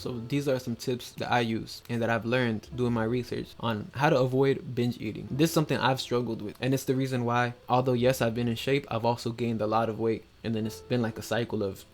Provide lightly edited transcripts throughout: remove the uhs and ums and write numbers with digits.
So these are some tips that I use and that I've learned doing my research on how to avoid binge eating. This is something I've struggled with, and it's the reason why, although yes, I've been in shape, I've also gained a lot of weight, and then it's been like a cycle of,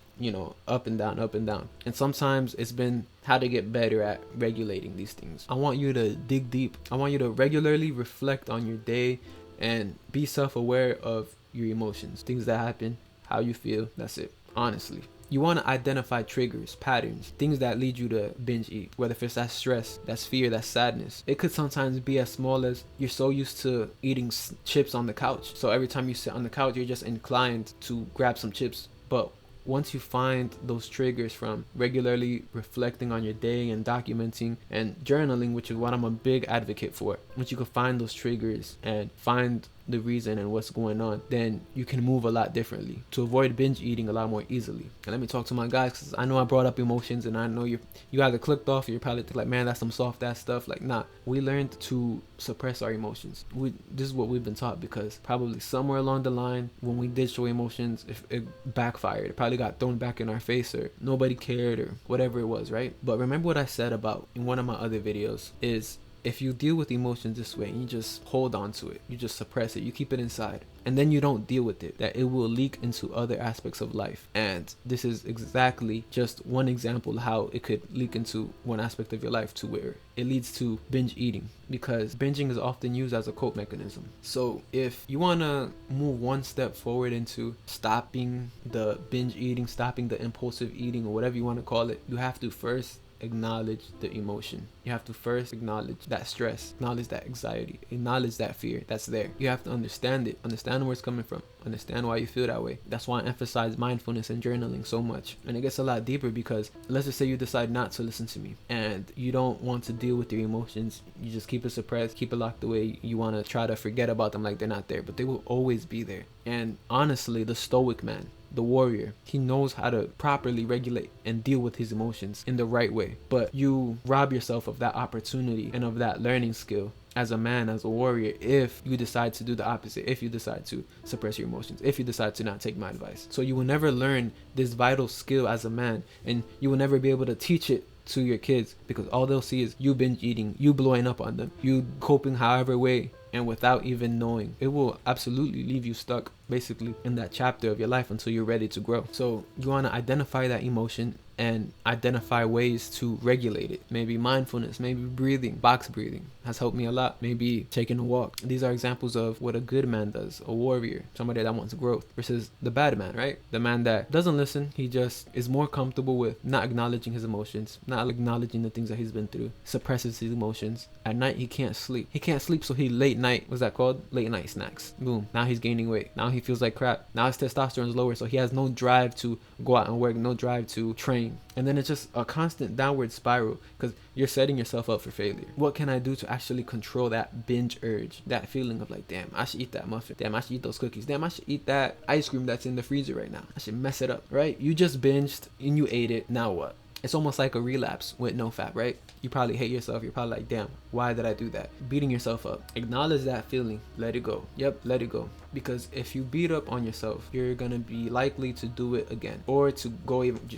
up and down, up and down. And sometimes it's been how to get better at regulating these things. I want you to dig deep. I want you to regularly reflect on your day and be self-aware of your emotions, things that happen, how you feel. That's it, honestly. You want to identify triggers, patterns, things that lead you to binge eat, whether if it's that stress, that's fear, that's sadness. It could sometimes be as small as you're so used to eating chips on the couch. So every time you sit on the couch, you're just inclined to grab some chips. But once you find those triggers from regularly reflecting on your day and documenting and journaling, which is what I'm a big advocate for, once you can find those triggers and find the reason and what's going on, then you can move a lot differently to avoid binge eating a lot more easily. And let me talk to my guys, because I know I brought up emotions, and I know you either clicked off or you're probably like, man, that's some soft ass stuff. Like, nah, we learned to suppress our emotions. This is what we've been taught, because probably somewhere along the line when we did show emotions, if it backfired, it probably got thrown back in our face, or nobody cared, or whatever it was, right? But remember what I said about in one of my other videos is, if you deal with emotions this way, you just hold on to it, you just suppress it, you keep it inside, and then you don't deal with it, that it will leak into other aspects of life. And this is exactly just one example how it could leak into one aspect of your life to where it leads to binge eating, because binging is often used as a cope mechanism. So if you want to move one step forward into stopping the binge eating, stopping the impulsive eating, or whatever you want to call it, you have to first acknowledge the emotion. You have to first acknowledge that stress, acknowledge that anxiety, acknowledge that fear that's there. You have to understand it, understand where it's coming from, understand why you feel that way. That's why I emphasize mindfulness and journaling so much. And it gets a lot deeper, because let's just say you decide not to listen to me and you don't want to deal with your emotions. You just keep it suppressed, keep it locked away. You want to try to forget about them like they're not there, but they will always be there. And honestly, the stoic man, the warrior, he knows how to properly regulate and deal with his emotions in the right way. But you rob yourself of that opportunity and of that learning skill as a man, as a warrior, if you decide to do the opposite, if you decide to suppress your emotions, if you decide to not take my advice. So you will never learn this vital skill as a man, and you will never be able to teach it to your kids, because all they'll see is you binge eating, you blowing up on them, you coping however way, and without even knowing. It will absolutely leave you stuck basically in that chapter of your life until you're ready to grow. So you want to identify that emotion and identify ways to regulate it. Maybe mindfulness, maybe breathing, box breathing has helped me a lot. Maybe taking a walk. These are examples of what a good man does, a warrior, somebody that wants growth, versus the bad man, right? The man that doesn't listen, he just is more comfortable with not acknowledging his emotions, not acknowledging the things that he's been through, suppresses his emotions. At night, he can't sleep. He can't sleep, so he late night, what's that called? Late night snacks. Boom. Now he's gaining weight. Now he feels like crap. Now his testosterone is lower, so he has no drive to go out and work, no drive to train. And then it's just a constant downward spiral, because you're setting yourself up for failure. What can I do to actually control that binge urge? That feeling of like, damn, I should eat that muffin. Damn, I should eat those cookies. Damn, I should eat that ice cream that's in the freezer right now. I should mess it up, right? You just binged and you ate it. Now what? It's almost like a relapse with no fap, right? You probably hate yourself. You're probably like, damn, why did I do that? Beating yourself up. Acknowledge that feeling. Let it go. Yep, let it go. Because if you beat up on yourself, you're gonna be likely to do it again, or to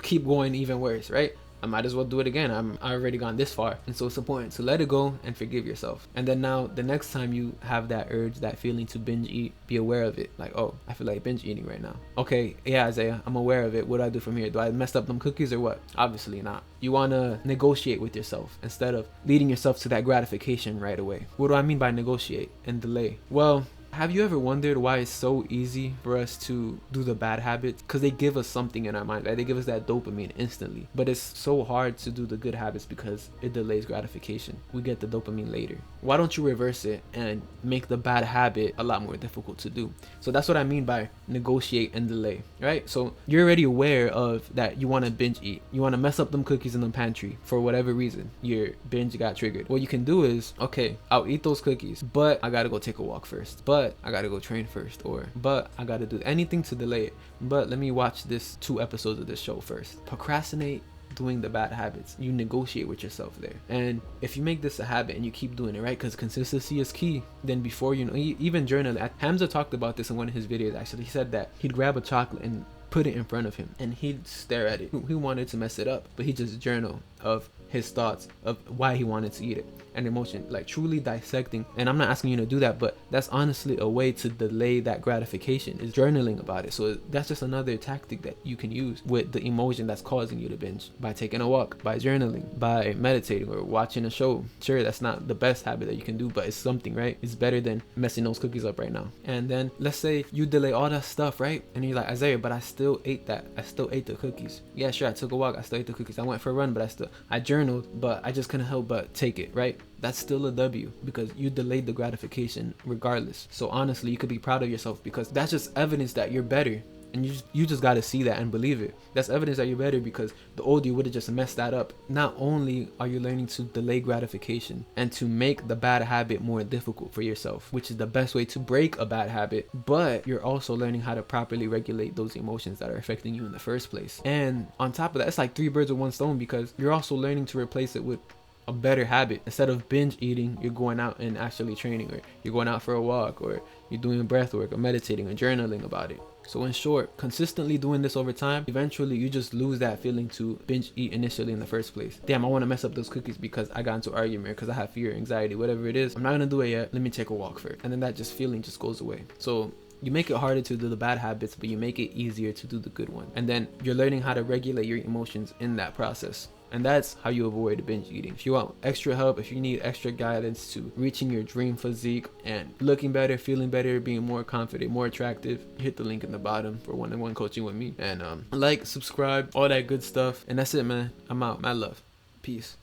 keep going even worse, right? I might as well do it again. I already gone this far. And so it's important to let it go and forgive yourself. And then now the next time you have that urge, that feeling to binge eat, be aware of it. Like, oh, I feel like binge eating right now. Okay, yeah, Isaiah, I'm aware of it. What do I do from here? Do I mess up them cookies or what? Obviously not. You want to negotiate with yourself instead of leading yourself to that gratification right away. What do I mean by negotiate and delay? Well, have you ever wondered why it's so easy for us to do the bad habits? Because they give us something in our mind, right? They give us that dopamine instantly. But it's so hard to do the good habits because it delays gratification. We get the dopamine later. Why don't you reverse it and make the bad habit a lot more difficult to do? So that's what I mean by negotiate and delay, right? So you're already aware of that you want to binge eat. You want to mess up them cookies in the pantry for whatever reason. Your binge got triggered. What you can do is, okay, I'll eat those cookies, but I got to go take a walk first. But I gotta go train first, but I gotta do anything to delay it. But let me watch this 2 episodes of this show first. Procrastinate doing the bad habits. You negotiate with yourself there. And if you make this a habit and you keep doing it, right, because consistency is key, then before you know, even journaling. Hamza talked about this in one of his videos actually. He said that he'd grab a chocolate and put it in front of him and he'd stare at it. He wanted to mess it up, but he just journal of his thoughts of why he wanted to eat it, and emotion, like truly dissecting. And I'm not asking you to do that, but that's honestly a way to delay that gratification, is journaling about it. So that's just another tactic that you can use with the emotion that's causing you to binge, by taking a walk, by journaling, by meditating, or watching a show. Sure, that's not the best habit that you can do, but it's something, right? It's better than messing those cookies up right now. And then let's say you delay all that stuff, right? And you're like, Isaiah, but I still ate that. I still ate the cookies. Yeah, sure, I took a walk, I still ate the cookies. I went for a run, but I journaled, but I just couldn't help but take it, right? That's still a W, because you delayed the gratification regardless. So honestly, you could be proud of yourself, because that's just evidence that you're better. And you just got to see that and believe it. That's evidence that you're better, because the old you would have just messed that up. Not only are you learning to delay gratification and to make the bad habit more difficult for yourself, which is the best way to break a bad habit, but you're also learning how to properly regulate those emotions that are affecting you in the first place. And on top of that, it's like 3 birds with 1 stone, because you're also learning to replace it with a better habit. Instead of binge eating, you're going out and actually training, or you're going out for a walk, or you're doing breath work, or meditating, or journaling about it. So in short, consistently doing this over time, eventually you just lose that feeling to binge eat initially in the first place. Damn, I want to mess up those cookies because I got into an argument, because I have fear, anxiety, whatever it is. I'm not gonna do it yet. Let me take a walk first. And then that just feeling just goes away. So you make it harder to do the bad habits, but you make it easier to do the good one. And then you're learning how to regulate your emotions in that process. And that's how you avoid binge eating. If you want extra help, if you need extra guidance to reaching your dream physique and looking better, feeling better, being more confident, more attractive, hit the link in the bottom for one-on-one coaching with me. And like, subscribe, all that good stuff. And that's it, man. I'm out. Mad love. Peace.